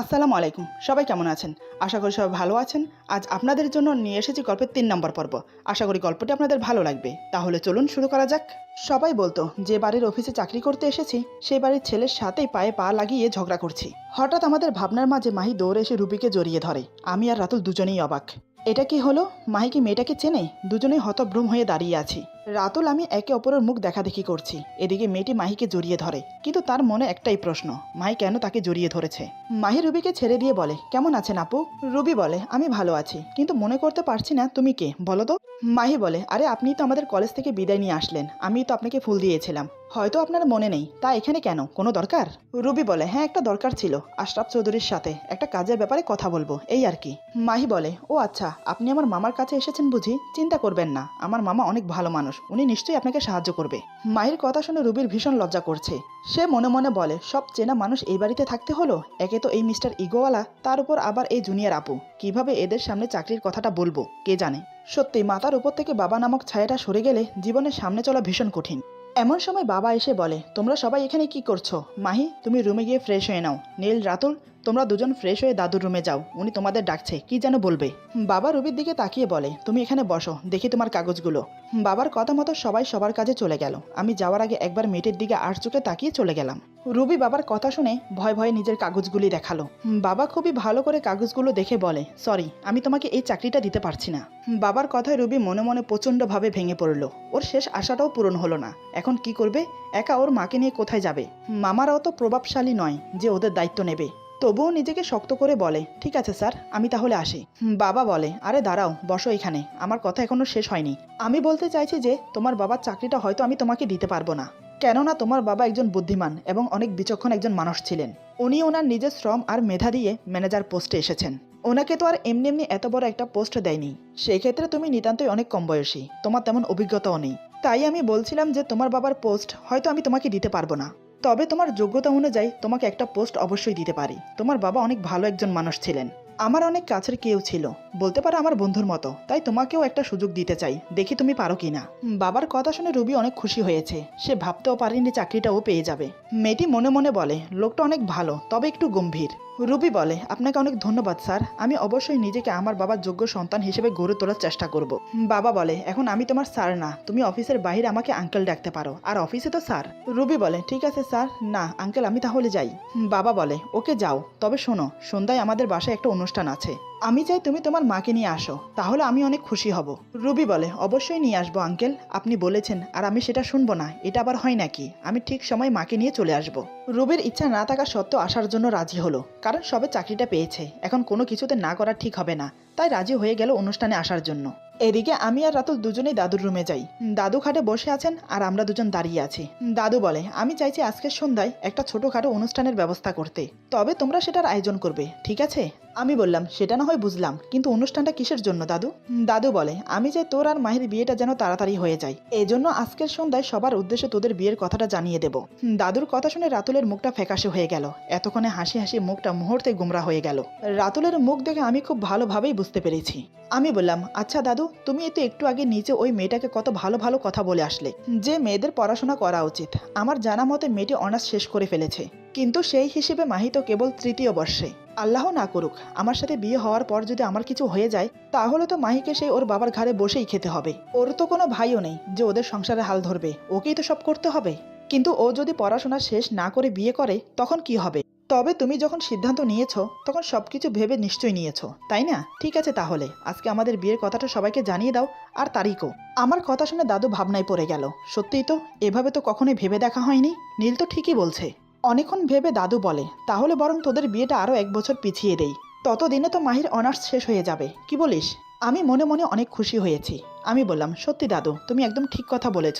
আসসালামু আলাইকুম। সবাই কেমন আছেন? আশা করি সবাই ভালো আছেন। আজ আপনাদের জন্য নিয়ে এসেছি গল্পের ৩ নম্বর পর্ব। আশা করি গল্পটি আপনাদের ভালো লাগবে। তাহলে চলুন শুরু করা যাক। সবাই বলতো যে বাড়ির অফিসে চাকরি করতে এসেছি সেই বাড়ির ছেলের সাথেই পায়ে পা লাগিয়ে ঝগড়া করছি। হঠাৎ আমাদের ভাবনার মাঝে মাহি দৌড়ে এসে রুবিকে জড়িয়ে ধরে। আমি আর রাতুল দুজনেই অবাক। এটা কি হলো? মাহি কি মেয়েটাকে চেনে? দুজনেই হতভ্রম হয়ে দাঁড়িয়ে আছি। রাতুল আমি একে অপরের মুখ দেখাদেখি করছি। এদিকে মেয়েটি মাহিকে জড়িয়ে ধরে, কিন্তু তার মনে একটাই প্রশ্ন, মাহি কেন তাকে জড়িয়ে ধরেছে। মাহি রুবিকে ছেড়ে দিয়ে বলে, কেমন আছেন আপু? রুবি বলে, আমি ভালো আছি, কিন্তু মনে করতে পারছি না তুমি কে, বলো তো। মাহি বলে, আরে আপনি তো আমাদের কলেজ থেকে বিদায় নিয়ে আসলেন, আমি তো আপনাকে ফুল দিয়েছিলাম, হয়তো আপনার মনে নেই, তা এখানে কেন, কোনো দরকার? রুবি বলে, হ্যাঁ একটা দরকার ছিল, আশরাফ চৌধুরীর সাথে একটা কাজের ব্যাপারে কথা বলবো, এই আর কি। মাহি বলে, ও আচ্ছা, আপনি আমার মামার কাছে এসেছেন বুঝি? চিন্তা করবেন না, আমার মামা অনেক ভালো মানুষ, উনি নিশ্চয়ই আপনাকে সাহায্য করবে। মাহির কথা শুনে রুবির ভীষণ লজ্জা করছে। সে মনে মনে বলে, সব চেনা মানুষ এই বাড়িতে থাকতে হলো, একে তো এই মিস্টার ইগোওয়ালা, তার উপর আবার এই জুনিয়র আপু, কিভাবে এদের সামনে চাকরির কথাটা বলবো কে জানে। সত্যি মাথার উপর থেকে বাবা নামক ছায়াটা সরে গেলে জীবনের সামনে চলা ভীষণ কঠিন। এমন সময় বাবা এসে বলে, তোমরা সবাই এখানে কি করছো? মাহি, তুমি রুমে গিয়ে ফ্রেশ হয়ে নাও। নীল, রাতুল, তোমরা দুজন ফ্রেশ হয়ে দাদুর রুমে যাও, উনি তোমাদের ডাকছে, কি যেন বলবে। বাবা রুবির দিকে তাকিয়ে বলে, তুমি এখানে বসো, দেখি তোমার কাগজগুলো। বাবার কথা মতো সবাই সবার কাজে চলে গেল। আমি যাওয়ার আগে একবার মেয়েটির দিকে আর চোখে তাকিয়ে চলে গেলাম। রুবি বাবার কথা শুনে ভয় ভয়ে নিজের কাগজগুলি দেখালো। বাবা খুবই ভালো করে কাগজগুলো দেখে বলে, সরি, আমি তোমাকে এই চাকরিটা দিতে পারছি না। বাবার কথায় রুবি মনে মনে প্রচণ্ডভাবে ভেঙে পড়ল। ওর শেষ আশাটাও পূরণ হলো না। এখন কি করবে? একা ওর মাকে নিয়ে কোথায় যাবে? মামারাও তো প্রভাবশালী নয় যে ওদের দায়িত্ব নেবে। তবুও নিজেকে শক্ত করে বলে, ঠিক আছে স্যার, আমি তাহলে আসি। বাবা বলে, আরে দাঁড়াও, বসো এখানে, আমার কথা এখনো শেষ হয়নি। আমি বলতে চাইছি যে তোমার বাবার চাকরিটা হয়তো আমি তোমাকে দিতে পারবো না, কেননা তোমার বাবা একজন বুদ্ধিমান এবং অনেক বিচক্ষণ একজন মানুষ ছিলেন। উনি ওনার নিজের শ্রম আর মেধা দিয়ে ম্যানেজার পোস্টে এসেছেন। ওনাকে তো আর এমনি এমনি এত বড় একটা পোস্ট দেয়নি। সেই ক্ষেত্রে তুমি নিতান্তই অনেক কম বয়সী, তোমার তেমন অভিজ্ঞতাও নেই। তাই আমি বলছিলাম যে তোমার বাবার পোস্ট হয়তো আমি তোমাকে দিতে পারবো না, তবে তোমার যোগ্যতা অনুযায়ী তোমাকে একটা পোস্ট অবশ্যই দিতে পারি। তোমার বাবা অনেক ভালো একজন মানুষ ছিলেন, আমার অনেক কাছের কেউ ছিল, বলতে পারো আমার বন্ধুর মতো, তাই তোমাকেও একটা সুযোগ দিতে চাই, দেখি তুমি পারো কিনা। বাবার কথা শুনে রুবি অনেক খুশি হয়েছে। সে ভাবতেও পারেনি চাকরিটাও পেয়ে যাবে। মেয়েটি মনে মনে বলে, লোকটা অনেক ভালো, তবে একটু গম্ভীর। রুবি বলে, আপনাকে অনেক ধন্যবাদ স্যার, আমি অবশ্যই নিজেকে আমার বাবার যোগ্য সন্তান হিসেবে গড়ে তোলার চেষ্টা করব। বাবা বলে, এখন আমি তোমার স্যার না, তুমি অফিসের বাইরে আমাকে আঙ্কেল ডাকতে পারো, আর অফিসে তো স্যার। রুবি বলে, ঠিক আছে স্যার, না আঙ্কেল, আমি তাহলে যাই। বাবা বলে, ওকে যাও, তবে শোনো, সন্ধ্যায় আমাদের বাসায় একটা অনুষ্ঠান আছে, আমি চাই তুমি তোমার মাকে নিয়ে আসো, তাহলে আমি অনেক খুশি হব। রুবি বলে, অবশ্যই নিয়ে আসবো আঙ্কেল, আপনি বলেছেন আর আমি সেটা শুনবো না, এটা আবার হয় নাকি? আমি ঠিক সময় মাকে নিয়ে চলে আসবো। রুবির ইচ্ছা না থাকা সত্ত্বেও আসার জন্য রাজি হলো, কারণ সবে চাকরিটা পেয়েছে, এখন কোনো কিছুতে না করা ঠিক হবে না, তাই রাজি হয়ে গেল অনুষ্ঠানে আসার জন্য। এদিকে আমি আর রাতুল দুজনেই দাদুর রুমে যাই। দাদু খাটে বসে আছেন আর আমরা দুজন দাঁড়িয়ে আছি। দাদু বলে, আমি চাইছি আজকের সন্ধ্যায় একটা ছোটখাটো অনুষ্ঠানের ব্যবস্থা করতে, তবে তোমরা সেটার আয়োজন করবে, ঠিক আছে? আমি বললাম, সেটা না হয় বুঝলাম, কিন্তু অনুষ্ঠানটা কিসের জন্য দাদু? দাদু বলে, আমি চাই তোর আর মাহির বিয়েটা যেন তাড়াতাড়ি হয়ে যায়, এজন্য আজকের সন্ধ্যায় সবার উদ্দেশ্যে তোদের বিয়ের কথাটা জানিয়ে দেব। দাদুর কথা শুনে রাতুলের মুখটা ফ্যাকাশে হয়ে গেল। এতক্ষণে হাসি হাসি মুখটা মুহূর্তে গুমরা হয়ে গেল। রাতুলের মুখ দেখে আমি খুব ভালোভাবেই বুঝতে পেরেছি। আমি বললাম, আচ্ছা দাদু, তুমি তো একটু আগে নিচে ওই মেয়েটাকে কত ভালো ভালো কথা বলে আসলে, যে মেয়েদের পড়াশোনা করা উচিত। আমার জানা মতে মেয়েটি অনার্স শেষ করে ফেলেছে, কিন্তু সেই হিসেবে মাহি তো কেবল তৃতীয় বর্ষে। আল্লাহ না করুক, আমার সাথে বিয়ে হওয়ার পর যদি আমার কিছু হয়ে যায়, তাহলে তো মাহিকে সেই ওর বাবার ঘাড়ে বসেই খেতে হবে। ওর তো কোনো ভাইও নেই যে ওদের সংসারে হাল ধরবে, ওকেই তো সব করতে হবে। কিন্তু ও যদি পড়াশোনা শেষ না করে বিয়ে করে, তখন কি হবে? তবে তুমি যখন সিদ্ধান্ত নিয়েছো, তখন সবকিছু ভেবে নিশ্চয়ই নিয়েছো, তাই না? ঠিক আছে, তাহলে আজকে আমাদের বিয়ের কথাটা সবাইকে জানিয়ে দাও, আর তারিখও। আমার কথা শুনে দাদু ভাবনায় পড়ে গেল। সত্যিই তো, এভাবে তো কখনোই ভেবে দেখা হয়নি। নীল তো ঠিকই বলছে। অনেকক্ষণ ভেবে দাদু বলে, তাহলে বরং তোদের বিয়েটা আরও 1 বছর পিছিয়ে দেই, ততদিনে তো মাহির অনার্স শেষ হয়ে যাবে, কি বলিস? আমি মনে মনে অনেক খুশি হয়েছি। আমি বললাম, সত্যি দাদু, তুমি একদম ঠিক কথা বলেছ।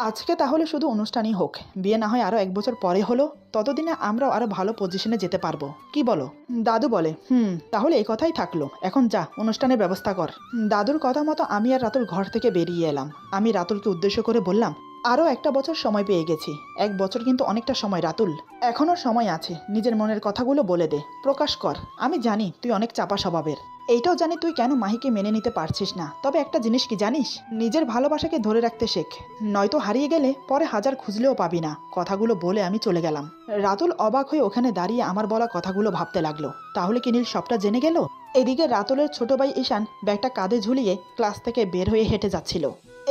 আজকে তাহলে শুধু অনুষ্ঠানই হোক, বিয়ে না হয় আরও 1 বছর পরে হলো, ততদিনে আমরাও আরো ভালো পজিশনে যেতে পারবো, কি বলো? দাদু বলে, তাহলে এই কথাই থাকলো, এখন যা, অনুষ্ঠানের ব্যবস্থা কর। দাদুর কথা মতো আমি আর রাতুল ঘর থেকে বেরিয়ে এলাম। আমি রাতুলকে উদ্দেশ্য করে বললাম, আরও একটা বছর সময় পেয়ে গেছি। 1 বছর কিন্তু অনেকটা সময় রাতুল। এখনও সময় আছে, নিজের মনের কথাগুলো বলে দে, প্রকাশ কর। আমি জানি তুই অনেক চাপা স্বভাবের, এইটাও জানি তুই কেন মাহিকে মেনে নিতে পারছিস না। তবে একটা জিনিস কি জানিস, নিজের ভালোবাসাকে ধরে রাখতে শেখ, নয়তো হারিয়ে গেলে পরে হাজার খুঁজলেও পাবি না। কথাগুলো বলে আমি চলে গেলাম। রাতুল অবাক হয়ে ওখানে দাঁড়িয়ে আমার বলা কথাগুলো ভাবতে লাগলো, তাহলে কি নীল সবটা জেনে গেল? এদিকে রাতুলের ছোট ভাই ঈশান ব্যাগটা কাঁধে ঝুলিয়ে ক্লাস থেকে বের হয়ে হেঁটে যাচ্ছিল।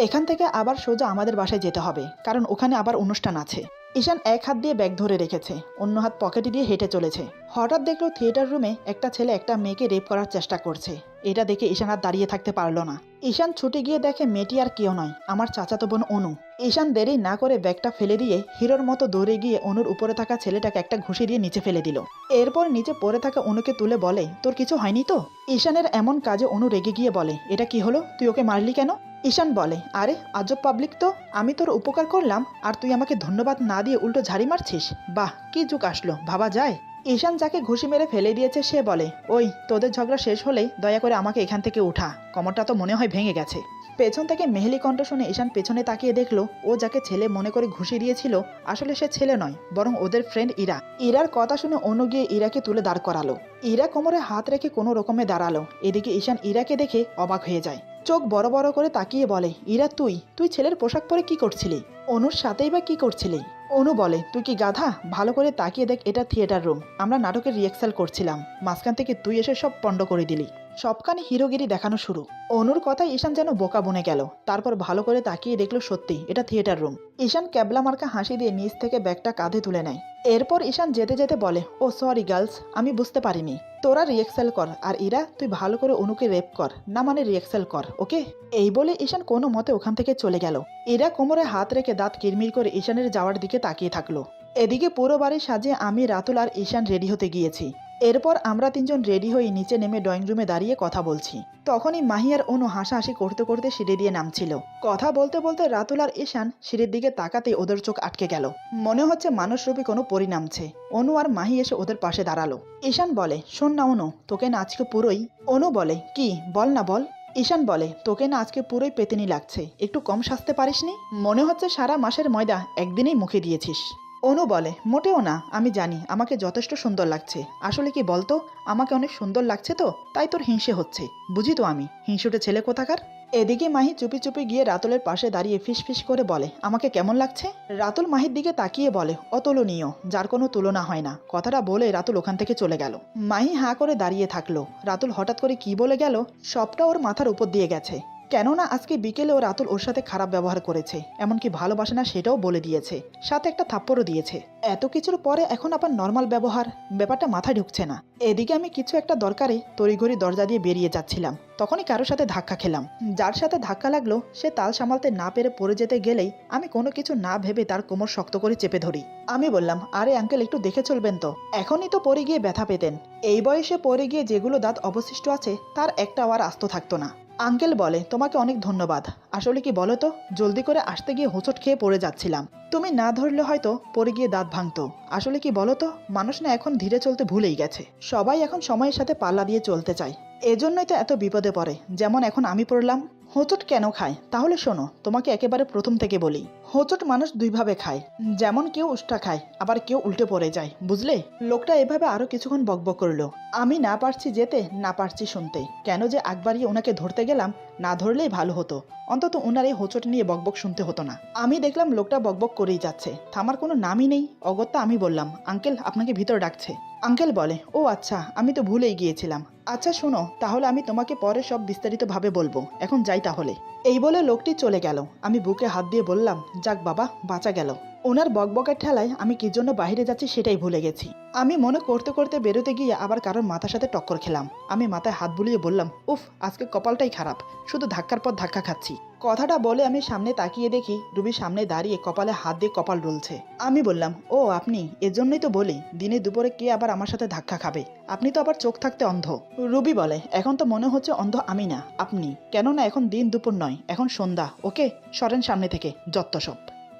এখান থেকে আবার সোজা আমাদের বাসায় যেতে হবে, কারণ ওখানে আবার অনুষ্ঠান আছে। ঈশান এক হাত দিয়ে ব্যাগ ধরে রেখেছে, অন্য হাত পকেটে দিয়ে হেঁটে চলেছে। হঠাৎ দেখলো থিয়েটার রুমে একটা ছেলে একটা মেয়েকে রেপ করার চেষ্টা করছে। এটা দেখে ঈশান আর দাঁড়িয়ে থাকতে পারলো না। ঈশান ছুটে গিয়ে দেখে মেয়েটি আর কেউ নয়, আমার চাচাতো বোন অনু। ঈশান দেরি না করে ব্যাগটা ফেলে দিয়ে হিরোর মতো দৌড়ে গিয়ে অনুর উপরে থাকা ছেলেটাকে একটা ঘুষি দিয়ে নিচে ফেলে দিল। এরপর নিচে পড়ে থাকা অনুকে তুলে বলে, তোর কিছু হয়নি তো? ঈশানের এমন কাজে অনু রেগে গিয়ে বলে, এটা কি হলো, তুই ওকে মারলি কেন? ঈশান বলে, আরে আজব পাবলিক তো, আমি তোর উপকার করলাম আর তুই আমাকে ধন্যবাদ না দিয়ে উল্টো ঝাড়ি মারছিস। বাহ, কি যুগ আসলো, ভাবা যায়। ঈশান যাকে ঘুষি মেরে ফেলে দিয়েছে সে বলে, ওই তোদের ঝগড়া শেষ হলেই দয়া করে আমাকে এখান থেকে উঠা, কোমরটা তো মনে হয় ভেঙে গেছে। পেছন থেকে মেহেলি কণ্ঠ শুনে ঈশান পেছনে তাকিয়ে দেখলো ও যাকে ছেলে মনে করে ঘুষি দিয়েছিল আসলে সে ছেলে নয়, বরং ওদের ফ্রেন্ড ইরা। ইরার কথা শুনে অনু গিয়ে ইরাকে তুলে দাঁড় করালো। ইরা কোমরে হাত রেখে কোনো রকমে দাঁড়ালো। এদিকে ঈশান ইরাকে দেখে অবাক হয়ে যায়, চোখ বড় বড় করে তাকিয়ে বলে, ইরা তুই তুই ছেলের পোশাক পরে কি করছিলি? অনুর সাথেই বা কি করছিলি? অনু বলে, তুই কি গাধা? ভালো করে তাকিয়ে দেখ, এটা থিয়েটার রুম, আমরা নাটকের রিহার্সাল করছিলাম, মাঝখান থেকে তুই এসে সব পণ্ড করে দিলি। সবখানে হিরোগিরি দেখানো শুরু। অনুর কথায় ঈশান যেন বোকা বনে গেল। তারপর ভালো করে তাকিয়ে দেখলো সত্যি এটা থিয়েটার রুম। ঈশান ক্যাবলা মার্কা হাসি দিয়ে নিচ থেকে ব্যাগটা কাঁধে তুলে নেয়। এরপর ঈশান যেতে যেতে বলে, ও সরি গার্লস, আমি বুঝতে পারিনি। তোরা রিহার্সাল কর, আর ইরা তুই ভালো করে অনুকে রেপ কর, না মানে রিহার্সাল কর, ওকে? এই বলে ঈশান কোনো মতে ওখান থেকে চলে গেল। ইরা কোমরে হাত রেখে দাঁত কিরমির করে ঈশানের যাওয়ার দিকে তাকিয়ে থাকলো। এদিকে পুরো বাড়ি সাজিয়ে আমি, রাতুল আর ঈশান রেডি হতে গিয়েছি। এরপর আমরা তিনজন রেডি হয়ে নিচে নেমে ড্রয়িং রুমে দাঁড়িয়ে কথা বলছি। তখনই মাহি আর অনু হাসাহাসি করতে করতে সিঁড়ি দিয়ে নামছিল। কথা বলতে বলতে রাতুল আর ঈশান সিঁড়ির দিকে তাকাতে ওদের চোখ আটকে গেল। মনে হচ্ছে মানুষরূপী কোনো পরী নামছে। অনু আর মাহি এসে ওদের পাশে দাঁড়ালো। ঈশান বলে, শোন না অনু, তোকে না আজকে পুরোই। অনু বলে, কি বল না বল। ঈশান বলে, তোকে না আজকে পুরোই পেতেনি লাগছে, একটু কম সাজতে পারিসনি? মনে হচ্ছে সারা মাসের ময়দা একদিনেই মুখে দিয়েছিস। অনু বলে, মোটেও না, আমি জানি আমাকে যথেষ্ট সুন্দর লাগছে। আসলে কি বলতো, আমাকে অনেক সুন্দর লাগছে তো তাই তোর হিংসে হচ্ছে, বুঝি তো আমি, হিংসুটে ছেলে কোথাকার। এদিকে মাহি চুপি চুপি গিয়ে রাতুলের পাশে দাঁড়িয়ে ফিস ফিস করে বলে, আমাকে কেমন লাগছে? রাতুল মাহির দিকে তাকিয়ে বলে, অতুলনীয়, যার কোনো তুলনা হয় না। কথাটা বলে রাতুল ওখান থেকে চলে গেল। মাহি হাঁ করে দাঁড়িয়ে থাকলো। রাতুল হঠাৎ করে কি বলে গেল সবটা ওর মাথার উপর দিয়ে গেছে। কেননা আজকে বিকেলে ও রাতুল ওর সাথে খারাপ ব্যবহার করেছে, এমনকি ভালোবাসে না সেটাও বলে দিয়েছে, সাথে একটা থাপ্পড়ও দিয়েছে। এত কিছুর পরে এখন আবার নর্মাল ব্যবহার, ব্যাপারটা মাথায় ঢুকছে না। এদিকে আমি কিছু একটা দরকারে তড়িঘড়ি দরজা দিয়ে বেরিয়ে যাচ্ছিলাম, তখনই কারোর সাথে ধাক্কা খেলাম। যার সাথে ধাক্কা লাগলো সে তাল সামালতে না পেরে পড়ে যেতে গেলেই আমি কোনো কিছু না ভেবে তার কোমর শক্ত করে চেপে ধরি। আমি বললাম, আরে আঙ্কেল একটু দেখে চলবেন তো, এখনই তো পড়ে গিয়ে ব্যথা পেতেন। এই বয়সে পড়ে গিয়ে যেগুলো দাঁত অবশিষ্ট আছে তার একটাও আর আস্ত থাকতো না। আঙ্কেল বলে, তোমাকে অনেক ধন্যবাদ। আসলে কি বলো তো, জলদি করে আসতে গিয়ে হোঁচট খেয়ে পড়ে যাচ্ছিলাম, তুমি না ধরলে হয়তো পড়ে গিয়ে দাঁত ভাঙতো। আসলে কি বলো তো, মানুষ না এখন ধীরে চলতে ভুলেই গেছে, সবাই এখন সময়ের সাথে পাল্লা দিয়ে চলতে চায়, এজন্যই তো এত বিপদে পড়ে। যেমন এখন আমি পড়লাম। হোঁচট কেন খায় তাহলে শোনো, তোমাকে একেবারে প্রথম থেকে বলি। হোঁচট মানুষ দুইভাবে খায়, যেমন কেউ উষ্টা খায়, আবার কেউ উল্টে পড়ে যায়, বুঝলে? লোকটা এভাবে আরো কিছুক্ষণ বকবক করলো। আমি না পারছি যেতে, না পারছি শুনতে, কেন যে আগ বাড়িয়ে ওনাকে ধরতে গেলাম, না ধরলেই ভালো হতো, অন্তত ওনার এই হোঁচট নিয়ে বকবক শুনতে হতো না। আমি দেখলাম লোকটা বকবক করেই যাচ্ছে, থামার কোনো নামই নেই। অগত্যা আমি বললাম, আঙ্কেল আপনাকে ভিতর ডাকছে। আঙ্কেল বলে, ও আচ্ছা, আমি তো ভুলেই গিয়েছিলাম। আচ্ছা শোনো, তাহলে আমি তোমাকে পরে সব বিস্তারিতভাবে বলবো, এখন যাই তাহলে। এই বলে লোকটি চলে গেল। আমি বুকে হাত দিয়ে বললাম, যাক বাবা, বাঁচা গেল। ওনার বকবকের ঠেলায় আমি কি জন্য বাইরে যাচ্ছি সেটাই ভুলে গেছি। আমি মনে করতে করতে বেরোতে গিয়ে আবার কারোর মাথার সাথে টক্কর খেলাম। আমি মাথায় হাত বুলিয়ে বললাম, উফ, আজকে কপালটাই খারাপ, শুধু ধাক্কার পর ধাক্কা খাচ্ছি। কথাটা বলে আমি সামনে তাকিয়ে দেখি রুবি সামনে দাঁড়িয়ে কপালে হাত দিয়ে কপাল ডুলছে। আমি বললাম, ও আপনি? এজন্যই তো বলি দিনে দুপুরে কে আবার আমার সাথে ধাক্কা খাবে, আপনি তো আবার চোখ থাকতে অন্ধ। রুবি বলে, এখন তো মনে হচ্ছে অন্ধ আমি না আপনি, কেননা এখন দিন দুপুর নয়, এখন সন্ধ্যা, ওকে সরেন সামনে থেকে, যত্ত সব।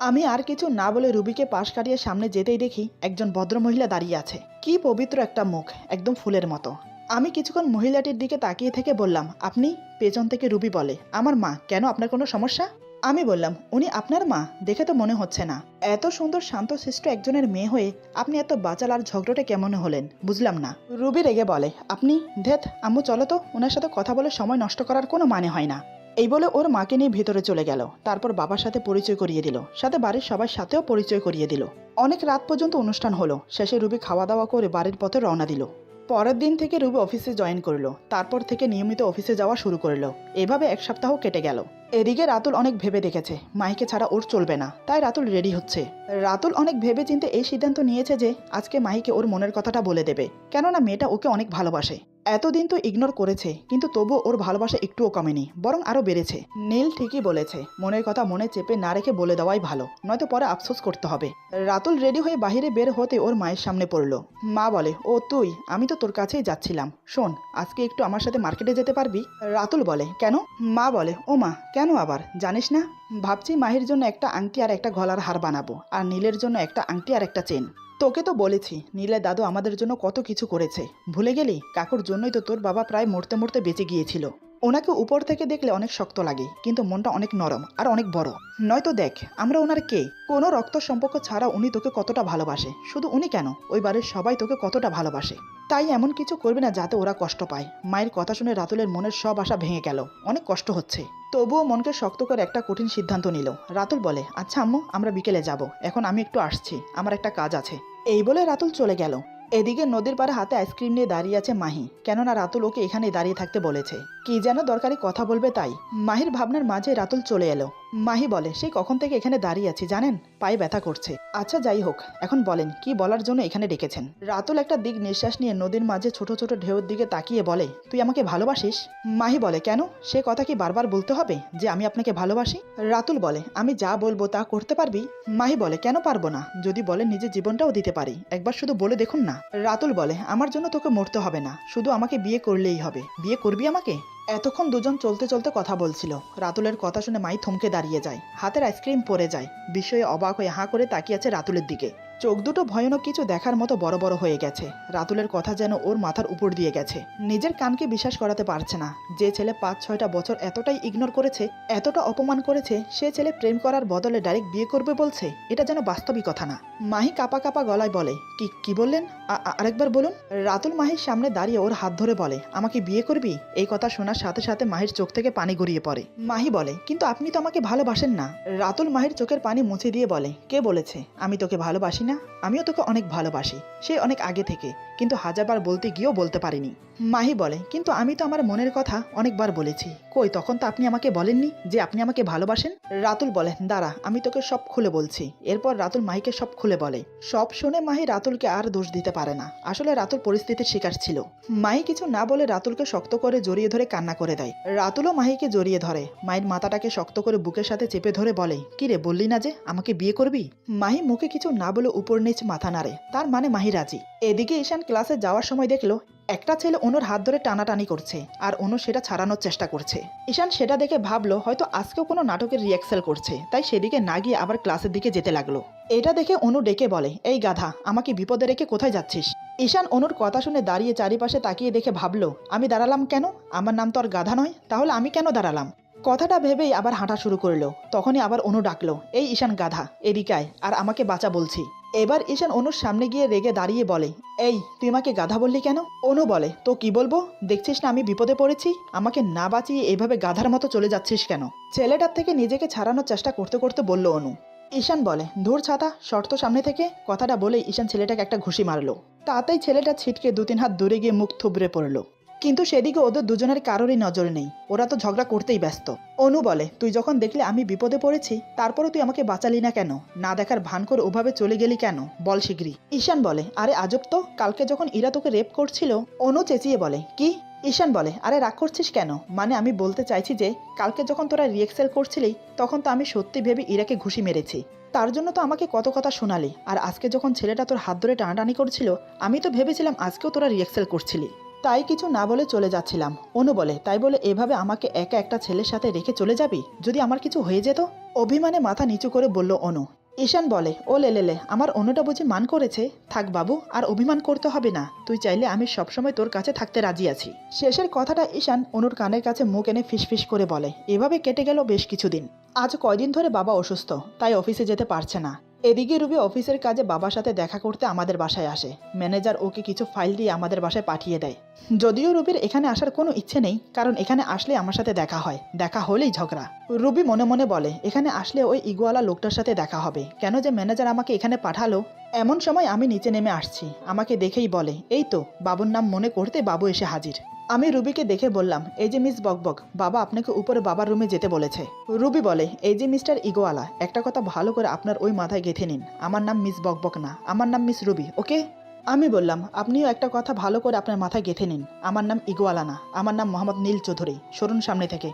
আমি আর কিছু না বলে রুবিকে পাশ কাটিয়ে সামনে যেতেই দেখি একজন ভদ্রমহিলা দাঁড়িয়ে আছে। কি পবিত্র একটা মুখ, একদম ফুলের মতো। আমি কিছুক্ষণ মহিলাটির দিকে তাকিয়ে থেকে বললাম, আপনি? পেছন থেকে রুবি বলে, আমার মা। কেন, আপনার কোনো সমস্যা? আমি বললাম, উনি আপনার মা? দেখে তো মনে হচ্ছে না। এত সুন্দর শান্তশিষ্ট একজনের মেয়ে হয়ে আপনি এত বাচাল আর ঝগড়টে কেমন হলেন, বুঝলাম না। রুবি রেগে বলে, আপনি ধেত আম্মু চলো তো, ওনার সাথে কথা বলে সময় নষ্ট করার কোনো মানে হয় না। এই বলে ওর মাকে নিয়ে ভিতরে চলে গেল। তারপর বাবার সাথে পরিচয় করিয়ে দিল, সাথে বাড়ির সবার সাথেও পরিচয় করিয়ে দিল। অনেক রাত পর্যন্ত অনুষ্ঠান হলো। শেষে রুবি খাওয়া দাওয়া করে বাড়ির পথে রওনা দিল। পরের দিন থেকে রুবি অফিসে জয়েন করলো। তারপর থেকে নিয়মিত অফিসে যাওয়া শুরু করলো। এভাবে এক সপ্তাহ কেটে গেল। এদিকে রাতুল অনেক ভেবে দেখেছে মাহিকে ছাড়া ওর চলবে না, তাই রাতুল রেডি হচ্ছে। রাতুল অনেক ভেবে চিন্তে এই সিদ্ধান্ত নিয়েছে যে আজকে মাহিকে ওর মনের কথাটা বলে দেবে, কেননা মেয়েটা ওকে অনেক ভালোবাসে। এতদিন তো ইগনোর করেছে, কিন্তু তবুও ওর ভালোবাসা একটুও কমেনি, বরং আরো বেড়েছে। নীল ঠিকই বলেছে, মনের কথা মনে চেপে না রেখে বলে দেওয়াই ভালো, নয়তো পরে আফসোস করতে হবে। রাতুল রেডি হয়ে বাইরে বের হতে ওর মায়ের সামনে পড়ল। মা বলে, ও তুই? আমি তো তোর কাছেই যাচ্ছিলাম। শোন, আজকে একটু আমার সাথে মার্কেটে যেতে পারবি? রাতুল বলে, কেন? মা বলে, ও মা, কেন আবার? জানিস না, ভাবছি মাহির জন্য একটা আংটি আর একটা গলার হার বানাবো, আর নীলের জন্য একটা আংটি আর একটা চেন। তোকে তো বলেছি নীলের দাদু আমাদের জন্য কত কিছু করেছে, ভুলে গেলি? কাকুর জন্যই তো তোর বাবা প্রায় মরতে মরতে বেঁচে গিয়েছিল। ওনাকে উপর থেকে দেখলে অনেক শক্ত লাগে, কিন্তু মনটা অনেক নরম আর অনেক বড়। নয়তো দেখ, আমরা ওনার কে? কোনো রক্ত সম্পর্ক ছাড়া উনি তোকে কতটা ভালোবাসে। শুধু উনি কেন, ওই বাড়ির সবাই তোকে কতটা ভালোবাসে। তাই এমন কিছু করবে না যাতে ওরা কষ্ট পায়। মায়ের কথা শুনে রাতুলের মনের সব আশা ভেঙে গেল। অনেক কষ্ট হচ্ছে, তবুও মনকে শক্ত করে একটা কঠিন সিদ্ধান্ত নিল। রাতুল বলে, আচ্ছা আম্মু, আমরা বিকেলে যাব, এখন আমি একটু আসছি, আমার একটা কাজ আছে। এই বলে রাতুল চলে গেল। এদিকে নদীর পাড়ে হাতে আইসক্রিম নিয়ে দাঁড়িয়ে আছে মাহি, কেননা রাতুল ওকে এখানে দাঁড়িয়ে থাকতে বলেছে। কি যেন দরকারি কথা বলবে তাই। মাহির ভাবনার মাঝে রাতুল চলে এলো। মাহি বলে, সেই কখন থেকে এখানে দাঁড়িয়ে আছি জানেন, পায়ে ব্যথা করছে। আচ্ছা যাই হোক, এখন বলেন কি বলার জন্য এখানে ডেকেছেন। রাতুল একটা দিক নিঃশ্বাস নিয়ে নদীর মাঝে ছোট ছোট ঢেউর দিকে তাকিয়ে বলে, তুই আমাকে ভালোবাসিস? মাহি বলে, কেন? সে কথা কি বারবার বলতে হবে যে আমি আপনাকে ভালোবাসি? রাতুল বলে, আমি যা বলবো তা করতে পারবি? মাহি বলে, কেন পারবো না? যদি বলেন নিজের জীবনটাও দিতে পারি, একবার শুধু বলে দেখুন না। রাতুল বলে, আমার জন্য তোকে মরতে হবে না, শুধু আমাকে বিয়ে করলেই হবে। বিয়ে করবি আমাকে? এতক্ষণ দুজন চলতে চলতে কথা বলছিল। রাতুলের কথা শুনে মাই থমকে দাঁড়িয়ে যায়, হাতের আইসক্রিম পড়ে যায়। বিস্ময়ে অবাক হয়ে হাঁ করে তাকিয়ে আছে রাতুলের দিকে। চোখ দুটো ভয়ানক কিছু দেখার মতো বড় বড় হয়ে গেছে। রাতুলের কথা যেন ওর মাথার উপর দিয়ে গেছে। নিজের কানকে বিশ্বাস করাতে পারছে না। যে ছেলে ৫-৬টা বছর এতটাই ইগনোর করেছে, এতটা অপমান করেছে, সে ছেলে প্রেম করার বদলে ডাইরেক্ট বিয়ে করবে বলছে, এটা যেন বাস্তবিক কথা না। মাহি কাপা কাপা গলায় বলে, কি বললেন? আরেকবার বলুন। রাতুল মাহির সামনে দাঁড়িয়ে ওর হাত ধরে বলে, আমাকে বিয়ে করবি? এই কথা শোনার সাথে সাথে মাহির চোখ থেকে পানি গড়িয়ে পড়ে। মাহি বলে, কিন্তু আপনি তো আমাকে ভালোবাসেন না। রাতুল মাহির চোখের পানি মুছে দিয়ে বলে, কে বলেছে আমি তোকে ভালোবাসি না? আমিও তোকে অনেক ভালোবাসি, সে অনেক আগে থেকে, কিন্তু হাজারবার বলতে গিয়েও বলতে পারিনি। মাহি বলে, কিন্তু আমি তো আমার মনের কথা অনেকবার বলেছি। কই, তখন তো আপনি আমাকে বলেননি যে আপনি আমাকে ভালোবাসেন। রাতুল বলে, দাঁড়া, আমি তোকে সব খুলে বলছি। এরপর রাতুল মাহিকে সব খুলে বলে। সব শুনে মাহি রাতুলকে আর দোষ দিতে পারে না। আসলে রাতুল পরিস্থিতির শিকার ছিল। মাহি কিছু না বলে রাতুলকে শক্ত করে জড়িয়ে ধরে কান্না করে দেয়। রাতুলও মাহিকে জড়িয়ে ধরে, মায়ের মাথাটাকে শক্ত করে বুকের সাথে চেপে ধরে বলে, কি রে, বললি না যে আমাকে বিয়ে করবি? মাহি মুখে কিছু না বলে উপর নিচ মাথা নাড়ে, তার মানে মাহি রাজি। এদিকে ঈশান ক্লাসে যাওয়ার সময় দেখলো একটা ছেলে অনুর হাত ধরে টানাটানি করছে, আর অনু সেটা ছাড়ানোর চেষ্টা করছে। ঈশান সেটা দেখে ভাবলো হয়তো আজকেও কোনো নাটকের রিহার্সাল করছে, তাই সেদিকে না গিয়ে আবার ক্লাসের দিকে যেতে লাগলো। এটা দেখে অনু ডেকে বলে, এই গাধা, আমাকে বিপদে রেখে কোথায় যাচ্ছিস? ঈশান অনুর কথা শুনে দাঁড়িয়ে চারিপাশে তাকিয়ে দেখে ভাবলো, আমি দাঁড়ালাম কেন? আমার নাম তো আর গাধা নয়, তাহলে আমি কেন দাঁড়ালাম? কথাটা ভেবেই আবার হাঁটা শুরু করলো। তখনই আবার অনু ডাকলো, এই ঈশান গাধা, এদিকায়, আর আমাকে বাঁচা বলছি। এবার ঈশান অনুর সামনে গিয়ে রেগে দাঁড়িয়ে বলে, এই তুই আমাকে গাধা বললি কেন? অনু বলে, তো কি বলবো? দেখছিস না আমি বিপদে পড়েছি, আমাকে না বাঁচিয়ে এভাবে গাধার মতো চলে যাচ্ছিস কেন? ছেলেটার থেকে নিজেকে ছাড়ানোর চেষ্টা করতে করতে বলল অনু। ঈশান বলে, ধুর ছাতা, শর্ত সামনে থেকে। কথাটা বলেই ঈশান ছেলেটাকে একটা ঘুষি মারলো। তাতেই ছেলেটা ছিটকে ২-৩ হাত দূরে গিয়ে মুখ থুবড়ে পড়লো। কিন্তু সেদিকে ওদের দুজনের কারোরই নজর নেই, ওরা তো ঝগড়া করতেই ব্যস্ত। অনু বলে, তুই যখন দেখলে আমি বিপদে পড়েছি, তারপরে তুই আমাকে বাঁচালি না কেন? না দেখার ভান করে ওভাবে চলে গেলি কেন? বল শিগগিরই। ঈশান বলে, আরে আজব তো, কালকে যখন ইরা তোকে রেপ করছিল। অনু চেঁচিয়ে বলে, কি? ঈশান বলে, আরে রাগ করছিস কেন? মানে আমি বলতে চাইছি যে কালকে যখন তোরা রিহার্সাল করছিলি, তখন তো আমি সত্যি ভেবে ইরাকে ঘুষি মেরেছি। তার জন্য তো আমাকে কত কথা শোনালি। আর আজকে যখন ছেলেটা তোর হাত ধরে টানাটানি করছিল, আমি তো ভেবেছিলাম আজকেও তোরা রিহার্সাল করছিলি। তাই কিছু না বলে চলে যাচ্ছিলাম। অনু বলে, তাই বলে এভাবে আমাকে একা একটা ছেলের সাথে রেখে চলে যাবি? যদি আমার কিছু হয়ে যেত? অভিমানে মাথা নিচু করে বলল অনু। ঈশান বলে, ও লেলেলে, আমার অনুটা বুঝি মান করেছে? থাক বাবু, আর অভিমান করতে হবে না। তুই চাইলে আমি সবসময় তোর কাছে থাকতে রাজি আছি। শেষের কথাটা ঈশান অনুর কানের কাছে মুখ এনে ফিসফিস করে বলে। এভাবে কেটে গেল বেশ কিছুদিন। আজ কয়দিন ধরে বাবা অসুস্থ, তাই অফিসে যেতে পারছে না। এদিকে রুবি অফিসের কাজে বাবার সাথে দেখা করতে আমাদের বাসায় আসে। ম্যানেজার ওকে কিছু ফাইল দিয়ে আমাদের বাসায় পাঠিয়ে দেয়। যদিও রুবির এখানে আসার কোনো ইচ্ছে নেই, কারণ এখানে আসলে আমার সাথে দেখা হয়, দেখা হলেই ঝগড়া। রুবি মনে মনে বলে এখানে আসলে ওই ইগোয়ালা লোকটার সাথে দেখা হবে, কেন যে ম্যানেজার আমাকে এখানে পাঠালো। এমন সময় আমি নিচে নেমে আসছি, আমাকে দেখেই বলে এই তো। বাবুর নাম মনে করতে বাবু এসে হাজির। আমি রুবিকে দেখে বললাম এই যে মিস বকবক, বাবা আপনাকে উপরে বাবার রুমে যেতে বলেছে। রুবি বলে এই যে মিস্টার ইগোয়ালা, একটা কথা ভালো করে আপনার ওই মাথায় গেঁথে নিন, আমার নাম মিস বকবক না, আমার নাম মিস রুবি, ওকে? আমি বললাম আপনিও একটা কথা ভালো করে আপনার মাথায় গেঁথে নিন, আমার নাম ইগোয়ালা না, আমার নাম মোহাম্মদ নীল চৌধুরী, সরুন সামনে থেকে।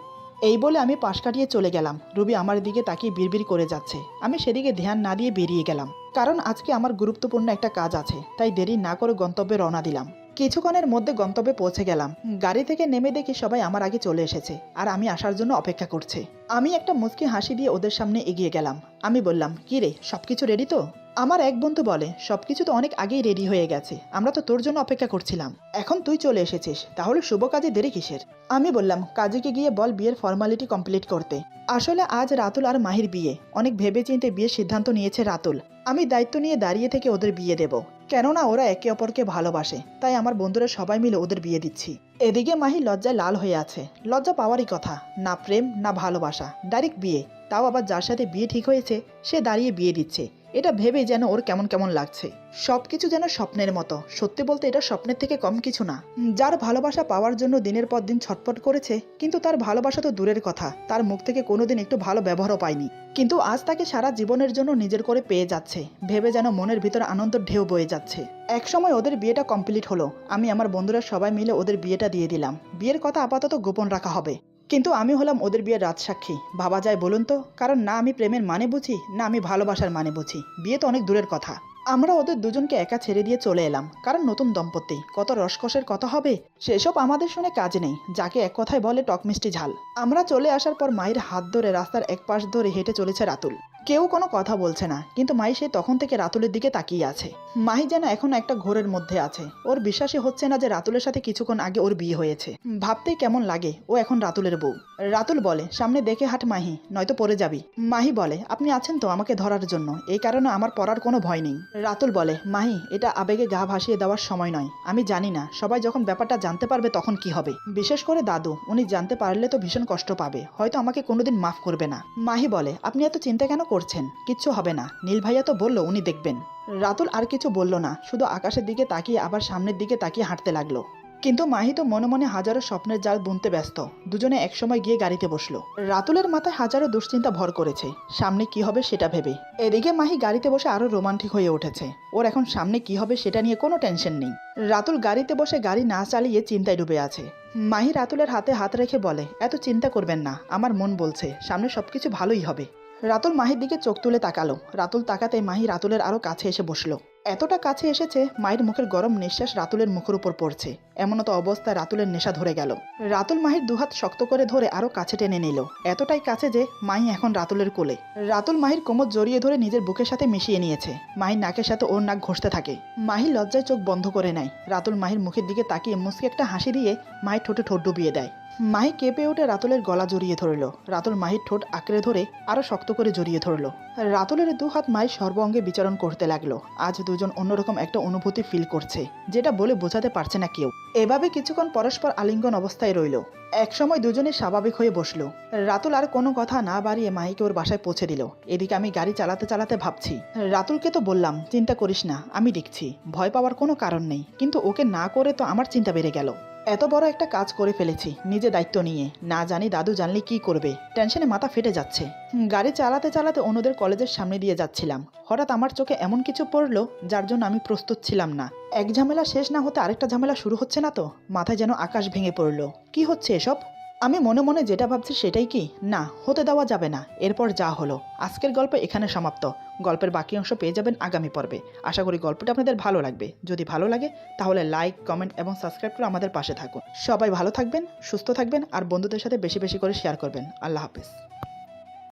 এই বলে আমি পাশ কাটিয়ে চলে গেলাম। রুবি আমার দিকে তাকিয়ে বিড়বিড় করে যাচ্ছে। আমি সেদিকে ধ্যান না দিয়ে বেরিয়ে গেলাম, কারণ আজকে আমার গুরুত্বপূর্ণ একটা কাজ আছে, তাই দেরি না করে গন্তব্যে রওনা দিলাম। কিছুক্ষণের মধ্যে গন্তব্যে পৌঁছে গেলাম। গাড়ি থেকে নেমে দেখি সবাই আমার আগে চলে এসেছে আর আমি আসার জন্য অপেক্ষা করছে। আমি একটা মুচকি হাসি দিয়ে ওদের সামনে এগিয়ে গেলাম। আমি বললাম কি রে, সবকিছু রেডি তো? আমার এক বন্ধু বলে সবকিছু তো অনেক আগেই রেডি হয়ে গেছে, আমরা তো তোর জন্য অপেক্ষা করছিলাম, এখন তুই চলে এসেছিস, তাহলে শুভ কাজে দেরি কিসের? আমি বললাম কাজীকে গিয়ে বল বিয়ের ফর্মালিটি কমপ্লিট করতে। আসলে আজ রাতুল আর মাহির বিয়ে, অনেক ভেবেচিন্তে বিয়ের সিদ্ধান্ত নিয়েছে রাতুল। আমি দায়িত্ব নিয়ে দাঁড়িয়ে থেকে ওদের বিয়ে দেব, কেননা ওরা একে অপরকে ভালোবাসে, তাই আমার বন্ধুরা সবাই মিলে ওদের বিয়ে দিচ্ছি। এদিকে মাহি লজ্জায় লাল হয়ে আছে। লজ্জা পাওয়ারই কথা, না প্রেম না ভালোবাসা, ডাইরেক্ট বিয়ে, তাও আবার যার সাথে বিয়ে ঠিক হয়েছে সে দাঁড়িয়ে বিয়ে দিচ্ছে। এটা ভেবে যেন ওর কেমন কেমন লাগছে। সবকিছু যেন স্বপ্নের মতো, সত্যি বলতে এটা স্বপ্নের থেকে কম কিছু না। যার ভালোবাসা পাওয়ার জন্য দিনের পর দিন ছটফট করেছে, কিন্তু তার ভালোবাসা তো দূরের কথা, তার মুখ থেকে কোনোদিন একটু ভালো ব্যবহারও পায়নি, কিন্তু আজ তাকে সারা জীবনের জন্য নিজের করে পেয়ে যাচ্ছে। ভেবে যেন মনের ভিতর আনন্দের ঢেউ বয়ে যাচ্ছে। এক সময় ওদের বিয়েটা কমপ্লিট হলো। আমি আমার বন্ধুরা সবাই মিলে ওদের বিয়েটা দিয়ে দিলাম। বিয়ের কথা আপাতত গোপন রাখা হবে, কিন্তু আমি হলাম ওদের বিয়ের রাজসাক্ষী। ভাবা যায় বলুন তো? কারণ না আমি প্রেমের মানে বুঝি, না আমি ভালোবাসার মানে বুঝি। বিয়ে তো অনেক দূরের কথা। আমরা ওদের দুজনকে একা ছেড়ে দিয়ে চলে এলাম, কারণ নতুন দম্পতি, কত রসকসের কথা হবে সেসব আমাদের শুনে কাজ নেই, যাকে এক কথায় বলে টক মিষ্টি ঝাল। আমরা চলে আসার পর মায়ের হাত ধরে রাস্তার এক পাশ ধরে হেঁটে চলেছে রাতুল। কেউ কোনো কথা বলছে না, কিন্তু মাই সে তখন থেকে রাতুলের দিকে তাকিয়ে আছে। মাহি যেন এখন একটা ঘোরের মধ্যে আছে। ওর বিশ্বাসই হচ্ছে না যে রাতুলের সাথে কিছুক্ষণ আগে ওর বিয়ে হয়েছে। ভাবতেই কেমন লাগে ও এখন রাতুলের বউ। রাতুল বলে সামনে দেখে হাঁট মাহি, নয়তো পড়ে যাবি। মাহি বলে আপনি আছেন তো আমাকে ধরার জন্য, এই কারণে আমার পড়ার কোনো ভয় নেই। রাতুল বলে মাহি এটা আবেগে গা ভাসিয়ে দেওয়ার সময় নয়, আমি জানি না সবাই যখন ব্যাপারটা জানতে পারবে তখন কি হবে, বিশেষ করে দাদু, উনি জানতে পারলে তো ভীষণ কষ্ট পাবে, হয়তো আমাকে কোনোদিন মাফ করবে না। মাহি বলে আপনি এত চিন্তা কেন করছেন, কিচ্ছু হবে না, নীল ভাইয়া তো বললো উনি দেখবেন। রাতুল আর কিছু বলল না, শুধু আকাশের দিকে তাকিয়ে আবার সামনের দিকে তাকিয়ে হাঁটতে লাগলো। কিন্তু মাহি তো মনে মনে হাজারো স্বপ্নের জাল বুনতে ব্যস্ত। দুজনে একসময় গিয়ে গাড়িতে বসলো। রাতুলের মাথায় হাজারো দুশ্চিন্তা ভর করেছে, সামনে কি হবে সেটা ভেবে। এদিকে মাহি গাড়িতে বসে আরো রোমান্টিক হয়ে উঠেছে। ওর এখন সামনে কি হবে সেটা নিয়ে কোনো টেনশন নেই। রাতুল গাড়িতে বসে গাড়ি না চালিয়ে চিন্তায় ডুবে আছে। মাহি রাতুলের হাতে হাত রেখে বলে এত চিন্তা করবেন না, আমার মন বলছে সামনে সবকিছু ভালোই হবে। রাতুল মাহির দিকে চোখ তুলে তাকালো। রাতুল তাকাতে মাহি রাতুলের আরো কাছে এসে বসলো। এতটা কাছে এসেছে মায়ের মুখের গরম নিঃশ্বাস রাতুলের মুখের উপর পড়ছে। এমনতো অবস্থায় রাতুলের নেশা ধরে গেল। রাতুল মাহির দুহাত শক্ত করে ধরে আরো কাছে টেনে নিল, এতটাই কাছে যে মাহি এখন রাতুলের কোলে। রাতুল মাহির কোমর জড়িয়ে ধরে নিজের বুকের সাথে মিশিয়ে নিয়েছে। মাহির নাকের সাথে ওর নাক ঘষতে থাকে। মাহি লজ্জায় চোখ বন্ধ করে নেয়। রাতুল মাহির মুখের দিকে তাকিয়ে মুচকি একটা হাসি দিয়ে মাহির ঠোঁটে ঠোঁট ডুবিয়ে দেয়। মাহি কেঁপে উঠে রাতুলের গলা জড়িয়ে ধরল। রাতুল মাহির ঠোঁট আঁকড়ে ধরে আরো শক্ত করে জড়িয়ে ধরল। রাতুলের দু হাত মাহির সর্বাঙ্গে বিচরণ করতে লাগলো। আজ দুজন অন্যরকম একটা অনুভূতি ফিল করছে, যেটা বলে বোঝাতে পারছে না কেউ। এভাবে কিছুক্ষণ পরস্পর আলিঙ্গন অবস্থায় রইল। একসময় দুজনে স্বাভাবিক হয়ে বসলো। রাতুল আর কোনো কথা না বাড়িয়ে মাহিকে ওর বাসায় পৌঁছে দিল। এদিকে আমি গাড়ি চালাতে চালাতে ভাবছি, রাতুলকে তো বললাম চিন্তা করিস না, আমি দেখছি, ভয় পাওয়ার কোনো কারণ নেই, কিন্তু ওকে না করে তো আমার চিন্তা বেড়ে গেল। এত বড় একটা কাজ করে ফেলেছি নিজে দায়িত্ব নিয়ে, না জানি দাদু জানলে কি করবে, টেনশনে মাথা ফেটে যাচ্ছে। গাড়ি চালাতে চালাতে অন্যদের কলেজের সামনে দিয়ে যাচ্ছিলাম। হঠাৎ আমার চোখে এমন কিছু পড়লো যার জন্য আমি প্রস্তুত ছিলাম না। এক ঝামেলা শেষ না হতে আরেকটা ঝামেলা শুরু হচ্ছে না তো, মাথায় যেন আকাশ ভেঙে পড়লো। কি হচ্ছে এসব? আমি মনে মনে যেটা ভাবছি সেটাই কি না, হতে দেওয়া যাবে না। এরপর যা হলো। আজকের গল্প এখানে সমাপ্ত। গল্পের বাকি অংশ পেয়ে যাবেন আগামী পর্বে। আশা করি গল্পটা আপনাদের ভালো লাগবে। যদি ভালো লাগে তাহলে লাইক, কমেন্ট এবং সাবস্ক্রাইব করে আমাদের পাশে থাকুন। সবাই ভালো থাকবেন, সুস্থ থাকবেন আর বন্ধুদের সাথে বেশি বেশি করে শেয়ার করবেন। আল্লাহ হাফেজ।